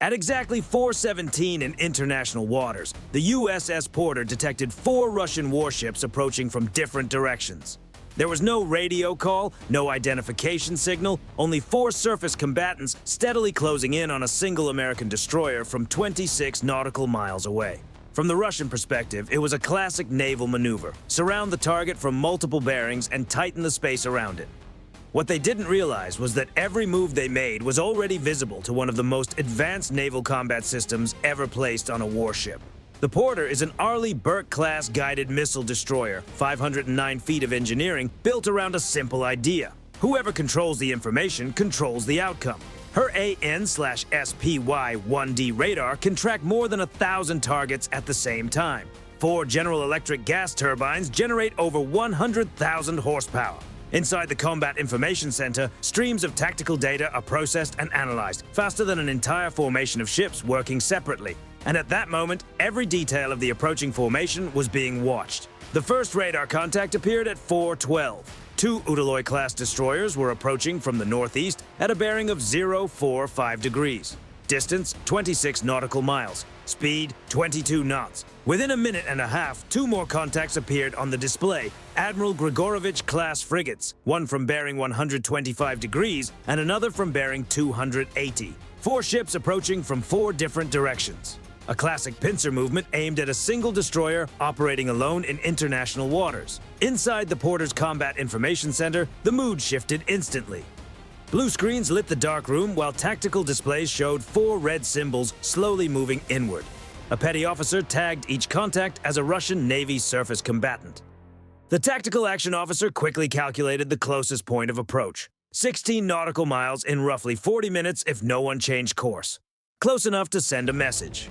At exactly 4:17 in international waters, the USS Porter detected 4 Russian warships approaching from different directions. There was no radio call, no identification signal, only 4 surface combatants steadily closing in on a single American destroyer from 26 nautical miles away. From the Russian perspective, it was a classic naval maneuver: surround the target from multiple bearings and tighten the space around it. What they didn't realize was that every move they made was already visible to one of the most advanced naval combat systems ever placed on a warship. The Porter is an Arleigh Burke-class guided missile destroyer, 509 feet of engineering, built around a simple idea. Whoever controls the information controls the outcome. Her AN/SPY-1D radar can track more than 1,000 targets at the same time. 4 General Electric gas turbines generate over 100,000 horsepower. Inside the Combat Information Center, streams of tactical data are processed and analyzed, faster than an entire formation of ships working separately. And at that moment, every detail of the approaching formation was being watched. The first radar contact appeared at 4:12. 2 Udaloy-class destroyers were approaching from the northeast at a bearing of 045 degrees. Distance, 26 nautical miles. Speed, 22 knots. Within a minute and a half, 2 more contacts appeared on the display: Admiral Grigorovich-class frigates, one from bearing 125 degrees and another from bearing 280. 4 ships approaching from 4 different directions. A classic pincer movement aimed at a single destroyer operating alone in international waters. Inside the Porter's Combat Information Center, the mood shifted instantly. Blue screens lit the dark room while tactical displays showed 4 red symbols slowly moving inward. A petty officer tagged each contact as a Russian Navy surface combatant. The tactical action officer quickly calculated the closest point of approach: 16 nautical miles in roughly 40 minutes if no one changed course. Close enough to send a message.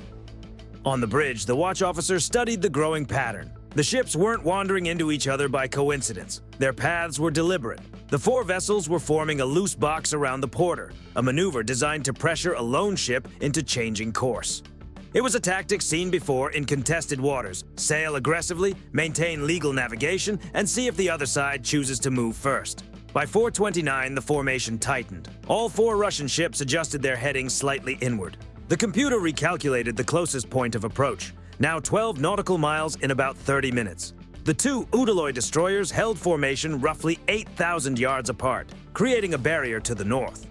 On the bridge, the watch officer studied the growing pattern. The ships weren't wandering into each other by coincidence. Their paths were deliberate. The 4 vessels were forming a loose box around the Porter, a maneuver designed to pressure a lone ship into changing course. It was a tactic seen before in contested waters: sail aggressively, maintain legal navigation, and see if the other side chooses to move first. By 4:29, the formation tightened. All 4 Russian ships adjusted their headings slightly inward. The computer recalculated the closest point of approach, now 12 nautical miles in about 30 minutes. The 2 Udaloy destroyers held formation roughly 8,000 yards apart, creating a barrier to the north.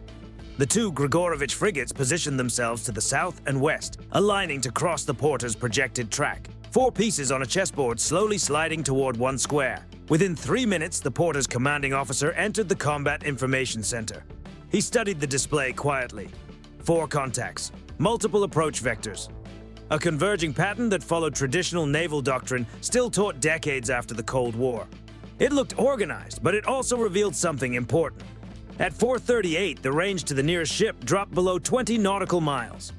The 2 Grigorovich frigates positioned themselves to the south and west, aligning to cross the Porter's projected track. 4 pieces on a chessboard slowly sliding toward one square. Within 3 minutes, the Porter's commanding officer entered the Combat Information Center. He studied the display quietly. 4 contacts, multiple approach vectors. A converging pattern that followed traditional naval doctrine still taught decades after the Cold War. It looked organized, but it also revealed something important. At 4:38, the range to the nearest ship dropped below 20 nautical miles.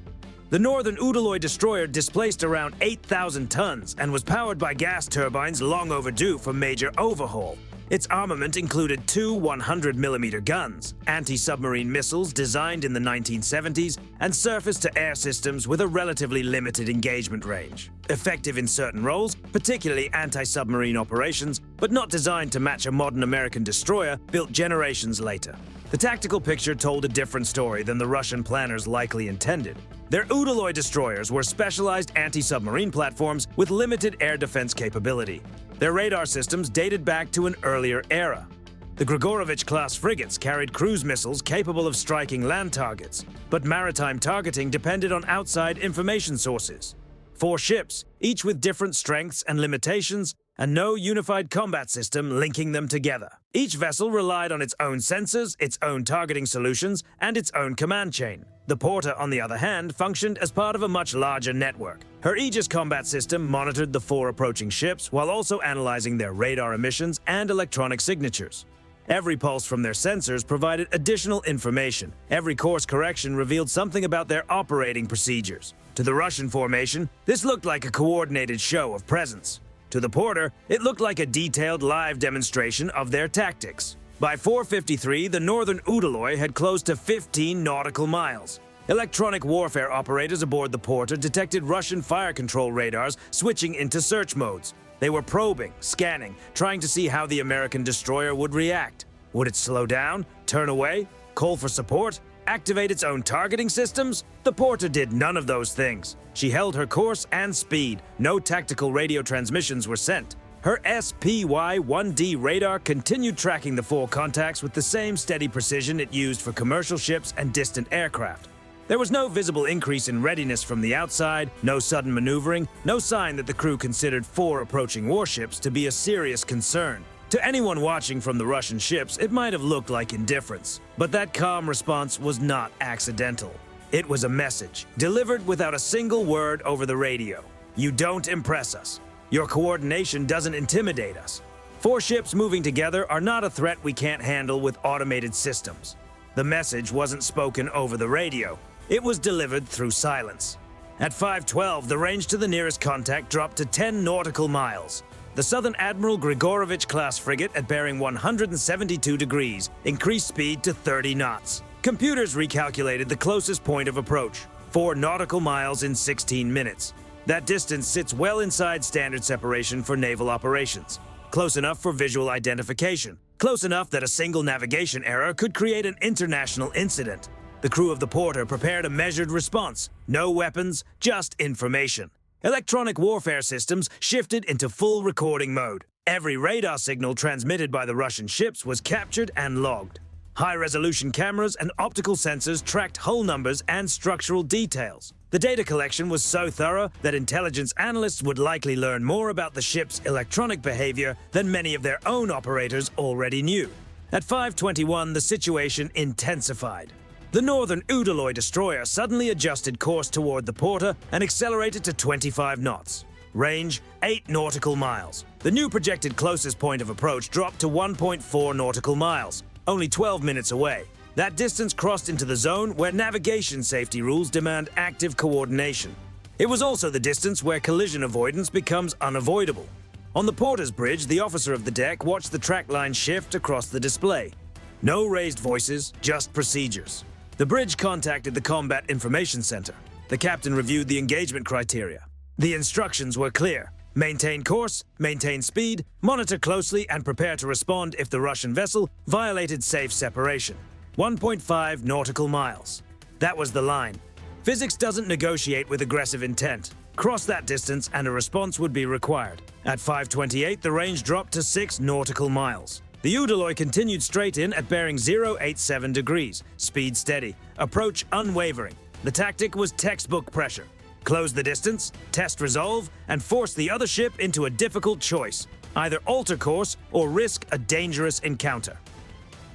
The northern Udaloy destroyer displaced around 8,000 tons and was powered by gas turbines long overdue for major overhaul. Its armament included 2 100mm guns, anti-submarine missiles designed in the 1970s, and surface-to-air systems with a relatively limited engagement range. Effective in certain roles, particularly anti-submarine operations, but not designed to match a modern American destroyer built generations later. The tactical picture told a different story than the Russian planners likely intended. Their Udaloy destroyers were specialized anti-submarine platforms with limited air defense capability. Their radar systems dated back to an earlier era. The Grigorovich-class frigates carried cruise missiles capable of striking land targets, but maritime targeting depended on outside information sources. 4 ships, each with different strengths and limitations, and no unified combat system linking them together. Each vessel relied on its own sensors, its own targeting solutions, and its own command chain. The Porter, on the other hand, functioned as part of a much larger network. Her Aegis combat system monitored the 4 approaching ships while also analyzing their radar emissions and electronic signatures. Every pulse from their sensors provided additional information. Every course correction revealed something about their operating procedures. To the Russian formation, this looked like a coordinated show of presence. To the Porter, it looked like a detailed live demonstration of their tactics. By 4:53, the northern Udaloy had closed to 15 nautical miles. Electronic warfare operators aboard the Porter detected Russian fire control radars switching into search modes. They were probing, scanning, trying to see how the American destroyer would react. Would it slow down, turn away, call for support? activate its own targeting systems? The Porter did none of those things. She held her course and speed. No tactical radio transmissions were sent. Her SPY-1D radar continued tracking the 4 contacts with the same steady precision it used for commercial ships and distant aircraft. There was no visible increase in readiness from the outside, no sudden maneuvering, no sign that the crew considered 4 approaching warships to be a serious concern. To anyone watching from the Russian ships, it might have looked like indifference. But that calm response was not accidental. It was a message, delivered without a single word over the radio. You don't impress us. Your coordination doesn't intimidate us. 4 ships moving together are not a threat we can't handle with automated systems. The message wasn't spoken over the radio. It was delivered through silence. At 5:12, the range to the nearest contact dropped to 10 nautical miles. The Southern Admiral Grigorovich-class frigate at bearing 172 degrees increased speed to 30 knots. Computers recalculated the closest point of approach, 4 nautical miles in 16 minutes. That distance sits well inside standard separation for naval operations. Close enough for visual identification. Close enough that a single navigation error could create an international incident. The crew of the Porter prepared a measured response. No weapons, just information. Electronic warfare systems shifted into full recording mode. Every radar signal transmitted by the Russian ships was captured and logged. High-resolution cameras and optical sensors tracked hull numbers and structural details. The data collection was so thorough that intelligence analysts would likely learn more about the ship's electronic behavior than many of their own operators already knew. At 5:21, the situation intensified. The northern Udaloy destroyer suddenly adjusted course toward the Porter and accelerated to 25 knots. Range, 8 nautical miles. The new projected closest point of approach dropped to 1.4 nautical miles, only 12 minutes away. That distance crossed into the zone where navigation safety rules demand active coordination. It was also the distance where collision avoidance becomes unavoidable. On the Porter's bridge, the officer of the deck watched the track line shift across the display. No raised voices, just procedures. The bridge contacted the Combat Information Center. The captain reviewed the engagement criteria. The instructions were clear. Maintain course, maintain speed, monitor closely, and prepare to respond if the Russian vessel violated safe separation. 1.5 nautical miles. That was the line. Physics doesn't negotiate with aggressive intent. Cross that distance and a response would be required. At 5:28, the range dropped to 6 nautical miles. The Udaloy continued straight in at bearing 087 degrees, speed steady, approach unwavering. The tactic was textbook pressure. Close the distance, test resolve, and force the other ship into a difficult choice. Either alter course or risk a dangerous encounter.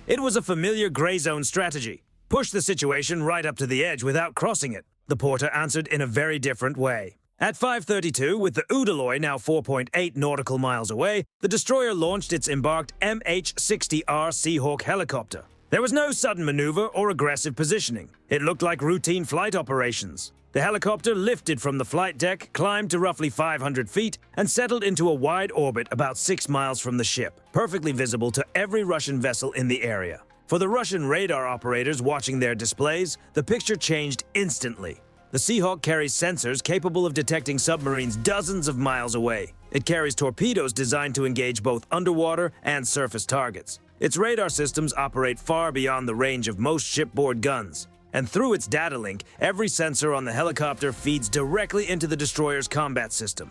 It was a familiar gray zone strategy. Push the situation right up to the edge without crossing it. The Porter answered in a very different way. At 5:32, with the Udaloy now 4.8 nautical miles away, the destroyer launched its embarked MH-60R Seahawk helicopter. There was no sudden maneuver or aggressive positioning. It looked like routine flight operations. The helicopter lifted from the flight deck, climbed to roughly 500 feet, and settled into a wide orbit about 6 miles from the ship, perfectly visible to every Russian vessel in the area. For the Russian radar operators watching their displays, the picture changed instantly. The Seahawk carries sensors capable of detecting submarines dozens of miles away. It carries torpedoes designed to engage both underwater and surface targets. Its radar systems operate far beyond the range of most shipboard guns. And through its data link, every sensor on the helicopter feeds directly into the destroyer's combat system.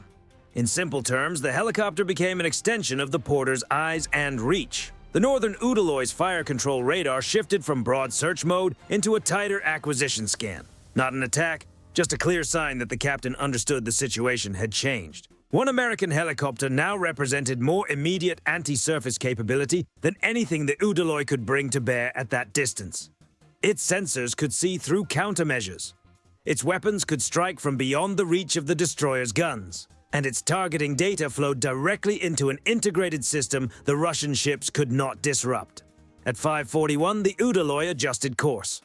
In simple terms, the helicopter became an extension of the Porter's eyes and reach. The northern Udaloy's fire control radar shifted from broad search mode into a tighter acquisition scan. Not an attack, just a clear sign that the captain understood the situation had changed. One American helicopter now represented more immediate anti-surface capability than anything the Udaloy could bring to bear at that distance. Its sensors could see through countermeasures. Its weapons could strike from beyond the reach of the destroyer's guns. And its targeting data flowed directly into an integrated system the Russian ships could not disrupt. At 5:41, the Udaloy adjusted course.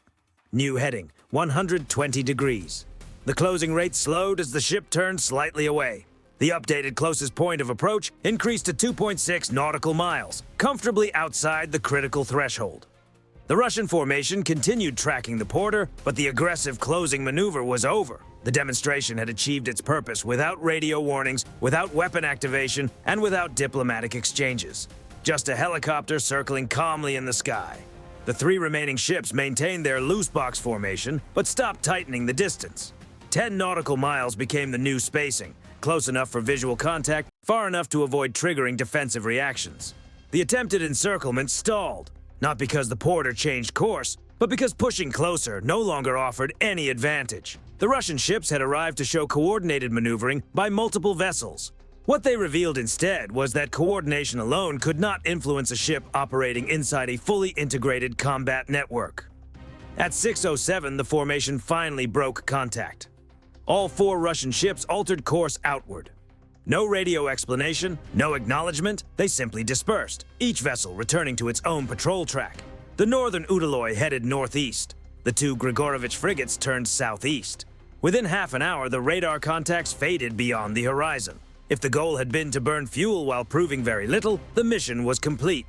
New heading, 120 degrees. The closing rate slowed as the ship turned slightly away. The updated closest point of approach increased to 2.6 nautical miles, comfortably outside the critical threshold. The Russian formation continued tracking the Porter, but the aggressive closing maneuver was over. The demonstration had achieved its purpose without radio warnings, without weapon activation, and without diplomatic exchanges. Just a helicopter circling calmly in the sky. The 3 remaining ships maintained their loose box formation, but stopped tightening the distance. 10 nautical miles became the new spacing, close enough for visual contact, far enough to avoid triggering defensive reactions. The attempted encirclement stalled, not because the porter changed course, but because pushing closer no longer offered any advantage. The Russian ships had arrived to show coordinated maneuvering by multiple vessels. What they revealed instead was that coordination alone could not influence a ship operating inside a fully integrated combat network. At 6:07, the formation finally broke contact. All 4 Russian ships altered course outward. No radio explanation, no acknowledgement, they simply dispersed, each vessel returning to its own patrol track. The northern Udaloy headed northeast. The 2 Grigorovich frigates turned southeast. Within half an hour, the radar contacts faded beyond the horizon. If the goal had been to burn fuel while proving very little, the mission was complete.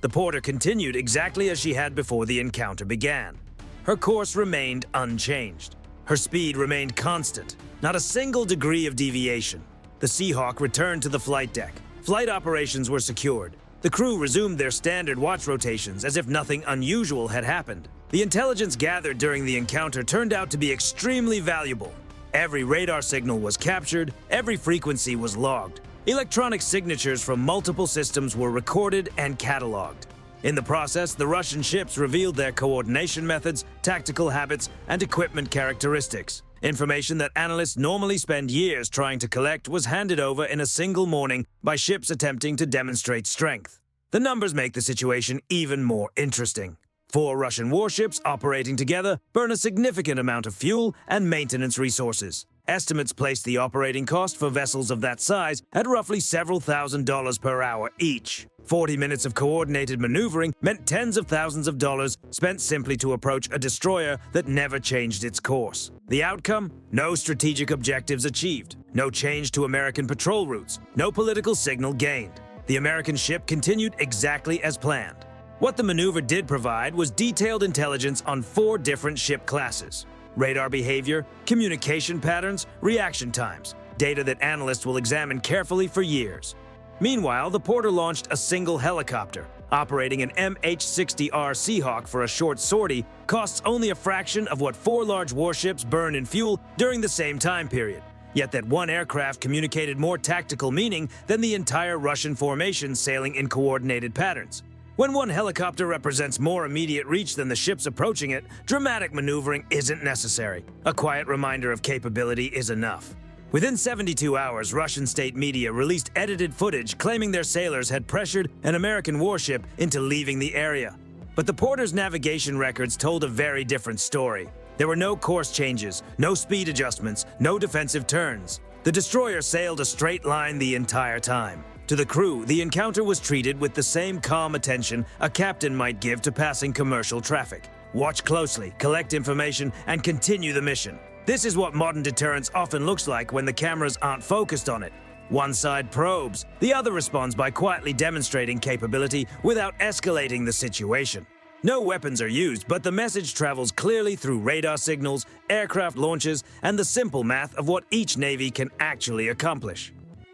The porter continued exactly as she had before the encounter began. Her course remained unchanged. Her speed remained constant, not a single degree of deviation. The Seahawk returned to the flight deck. Flight operations were secured. The crew resumed their standard watch rotations as if nothing unusual had happened. The intelligence gathered during the encounter turned out to be extremely valuable. Every radar signal was captured, every frequency was logged. Electronic signatures from multiple systems were recorded and cataloged. In the process, the Russian ships revealed their coordination methods, tactical habits, and equipment characteristics. Information that analysts normally spend years trying to collect was handed over in a single morning by ships attempting to demonstrate strength. The numbers make the situation even more interesting. 4 Russian warships operating together burn a significant amount of fuel and maintenance resources. Estimates place the operating cost for vessels of that size at roughly several $1,000s per hour each. 40 minutes of coordinated maneuvering meant tens of thousands of dollars spent simply to approach a destroyer that never changed its course. The outcome? No strategic objectives achieved, no change to American patrol routes, no political signal gained. The American ship continued exactly as planned. What the maneuver did provide was detailed intelligence on 4 different ship classes: radar behavior, communication patterns, reaction times, data that analysts will examine carefully for years. Meanwhile, the porter launched a single helicopter. Operating an MH-60R Seahawk for a short sortie costs only a fraction of what 4 large warships burn in fuel during the same time period. Yet that one aircraft communicated more tactical meaning than the entire Russian formation sailing in coordinated patterns. When one helicopter represents more immediate reach than the ships approaching it, dramatic maneuvering isn't necessary. A quiet reminder of capability is enough. Within 72 hours, Russian state media released edited footage claiming their sailors had pressured an American warship into leaving the area. But the porter's navigation records told a very different story. There were no course changes, no speed adjustments, no defensive turns. The destroyer sailed a straight line the entire time. To the crew, the encounter was treated with the same calm attention a captain might give to passing commercial traffic. Watch closely, collect information, and continue the mission. This is what modern deterrence often looks like when the cameras aren't focused on it. One side probes, the other responds by quietly demonstrating capability without escalating the situation. No weapons are used, but the message travels clearly through radar signals, aircraft launches, and the simple math of what each navy can actually accomplish.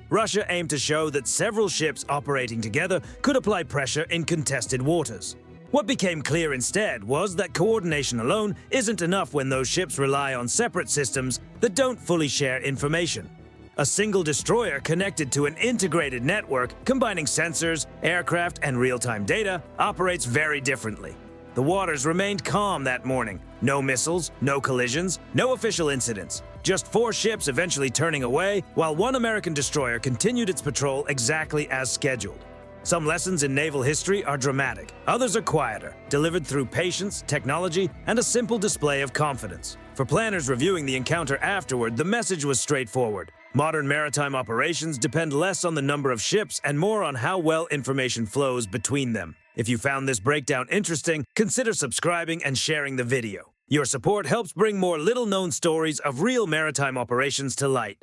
Russia aimed to show that several ships operating together could apply pressure in contested waters. What became clear instead was that coordination alone isn't enough when those ships rely on separate systems that don't fully share information. A single destroyer connected to an integrated network combining sensors, aircraft, and real-time data operates very differently. The waters remained calm that morning. No missiles, no collisions, no official incidents. Just 4 ships eventually turning away, while one American destroyer continued its patrol exactly as scheduled. Some lessons in naval history are dramatic. Others are quieter, delivered through patience, technology, and a simple display of confidence. For planners reviewing the encounter afterward, the message was straightforward. Modern maritime operations depend less on the number of ships and more on how well information flows between them. If you found this breakdown interesting, consider subscribing and sharing the video. Your support helps bring more little-known stories of real maritime operations to light.